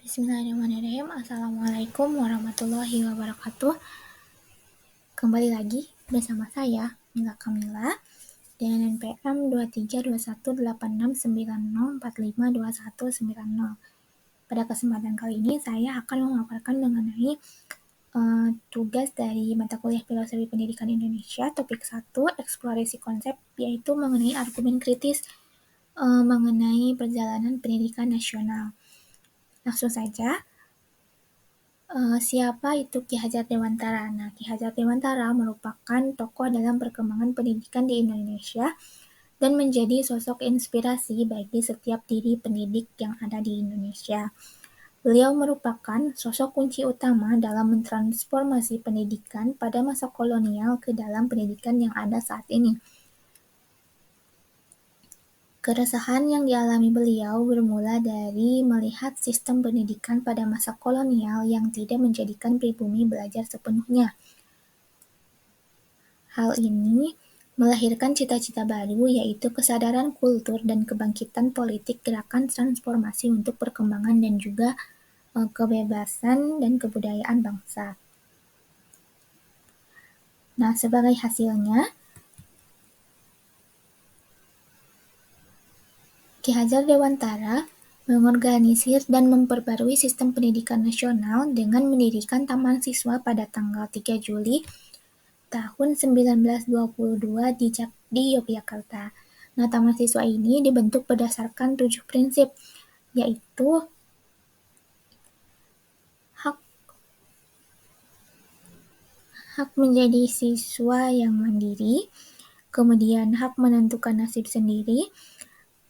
Bismillahirrahmanirrahim. Assalamualaikum warahmatullahi wabarakatuh. Kembali lagi bersama saya, Mila Kamila, dengan NPM 23218690452190. Pada kesempatan kali ini, saya akan memaparkan mengenai tugas dari mata kuliah Filosofi Pendidikan Indonesia, topik 1, eksplorasi konsep, yaitu mengenai argumen kritis mengenai perjalanan pendidikan nasional. Langsung saja, siapa itu Ki Hajar Dewantara? Nah, Ki Hajar Dewantara merupakan tokoh dalam perkembangan pendidikan di Indonesia dan menjadi sosok inspirasi bagi setiap diri pendidik yang ada di Indonesia. Beliau merupakan sosok kunci utama dalam mentransformasi pendidikan pada masa kolonial ke dalam pendidikan yang ada saat ini. Keresahan yang dialami beliau bermula dari melihat sistem pendidikan pada masa kolonial yang tidak menjadikan pribumi belajar sepenuhnya. Hal ini melahirkan cita-cita baru, yaitu kesadaran kultur dan kebangkitan politik gerakan transformasi untuk perkembangan dan juga kebebasan dan kebudayaan bangsa. Nah, sebagai hasilnya, Ki Hajar Dewantara mengorganisir dan memperbarui sistem pendidikan nasional dengan mendirikan Taman Siswa pada tanggal 3 Juli tahun 1922 di Yogyakarta. Nah, Taman Siswa ini dibentuk berdasarkan 7 prinsip, yaitu hak menjadi siswa yang mandiri, kemudian hak menentukan nasib sendiri,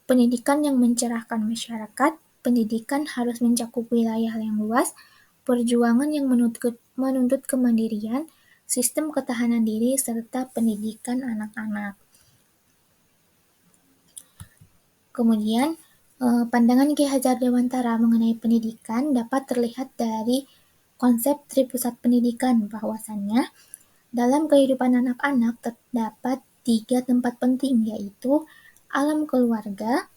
pendidikan yang mencerahkan masyarakat, pendidikan harus mencakup wilayah yang luas, perjuangan yang menuntut kemandirian, sistem ketahanan diri, serta pendidikan anak-anak. Kemudian, pandangan Ki Hajar Dewantara mengenai pendidikan dapat terlihat dari konsep Tripusat Pendidikan, bahwasannya dalam kehidupan anak-anak terdapat 3 tempat penting, yaitu alam keluarga,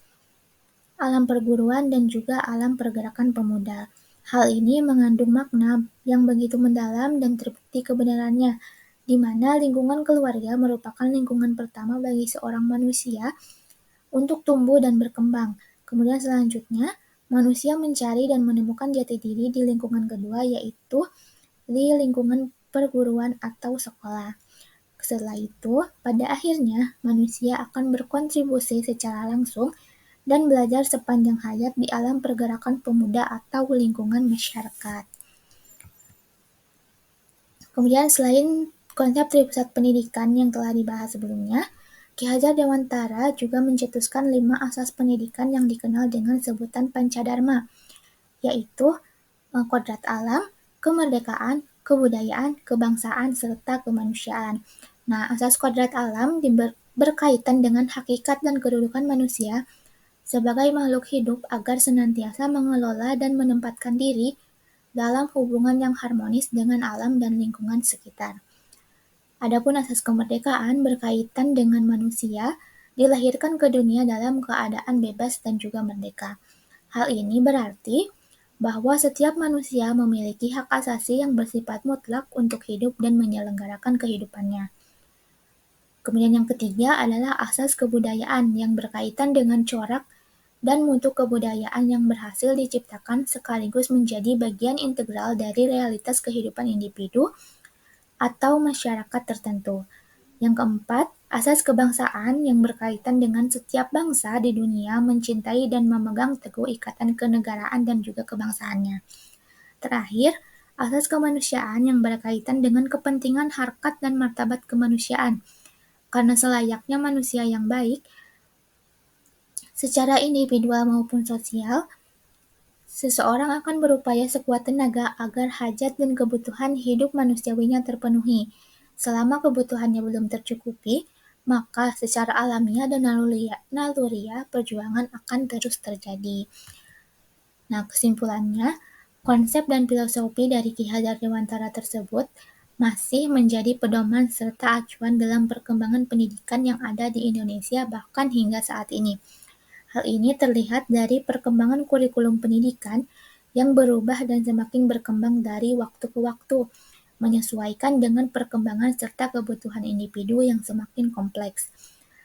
alam perguruan, dan juga alam pergerakan pemuda. Hal ini mengandung makna yang begitu mendalam dan terbukti kebenarannya, di mana lingkungan keluarga merupakan lingkungan pertama bagi seorang manusia untuk tumbuh dan berkembang. Kemudian selanjutnya, manusia mencari dan menemukan jati diri di lingkungan kedua, yaitu di lingkungan perguruan atau sekolah. Setelah itu, pada akhirnya, manusia akan berkontribusi secara langsung dan belajar sepanjang hayat di alam pergerakan pemuda atau lingkungan masyarakat. Kemudian selain konsep Tripusat Pendidikan yang telah dibahas sebelumnya, Ki Hajar Dewantara juga mencetuskan 5 asas pendidikan yang dikenal dengan sebutan Pancadharma, yaitu kodrat alam, kemerdekaan, kebudayaan, kebangsaan, serta kemanusiaan. Nah, asas kodrat alam berkaitan dengan hakikat dan kedudukan manusia sebagai makhluk hidup agar senantiasa mengelola dan menempatkan diri dalam hubungan yang harmonis dengan alam dan lingkungan sekitar. Adapun asas kemerdekaan berkaitan dengan manusia dilahirkan ke dunia dalam keadaan bebas dan juga merdeka. Hal ini berarti bahwa setiap manusia memiliki hak asasi yang bersifat mutlak untuk hidup dan menyelenggarakan kehidupannya. Kemudian yang ketiga adalah asas kebudayaan yang berkaitan dengan corak dan mutu kebudayaan yang berhasil diciptakan sekaligus menjadi bagian integral dari realitas kehidupan individu atau masyarakat tertentu. Yang keempat, asas kebangsaan yang berkaitan dengan setiap bangsa di dunia mencintai dan memegang teguh ikatan kenegaraan dan juga kebangsaannya. Terakhir, asas kemanusiaan yang berkaitan dengan kepentingan harkat dan martabat kemanusiaan. Karena selayaknya manusia yang baik, secara individual maupun sosial, seseorang akan berupaya sekuat tenaga agar hajat dan kebutuhan hidup manusiawinya terpenuhi. Selama kebutuhannya belum tercukupi, maka secara alamiah dan naluriah perjuangan akan terus terjadi. Nah, kesimpulannya, konsep dan filosofi dari Ki Hajar Dewantara tersebut masih menjadi pedoman serta acuan dalam perkembangan pendidikan yang ada di Indonesia bahkan hingga saat ini. Hal ini terlihat dari perkembangan kurikulum pendidikan yang berubah dan semakin berkembang dari waktu ke waktu, menyesuaikan dengan perkembangan serta kebutuhan individu yang semakin kompleks.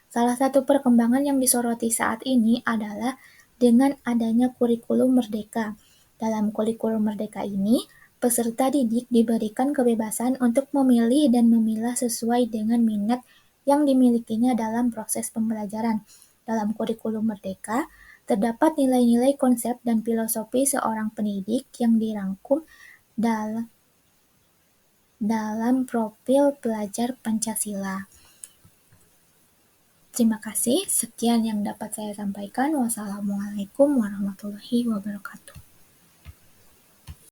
Salah satu perkembangan yang disoroti saat ini adalah dengan adanya kurikulum merdeka. Dalam kurikulum merdeka ini, peserta didik diberikan kebebasan untuk memilih dan memilah sesuai dengan minat yang dimilikinya dalam proses pembelajaran. Dalam kurikulum merdeka, terdapat nilai-nilai konsep dan filosofi seorang pendidik yang dirangkum dalam profil pelajar Pancasila. Terima kasih, sekian yang dapat saya sampaikan. Wassalamualaikum warahmatullahi wabarakatuh.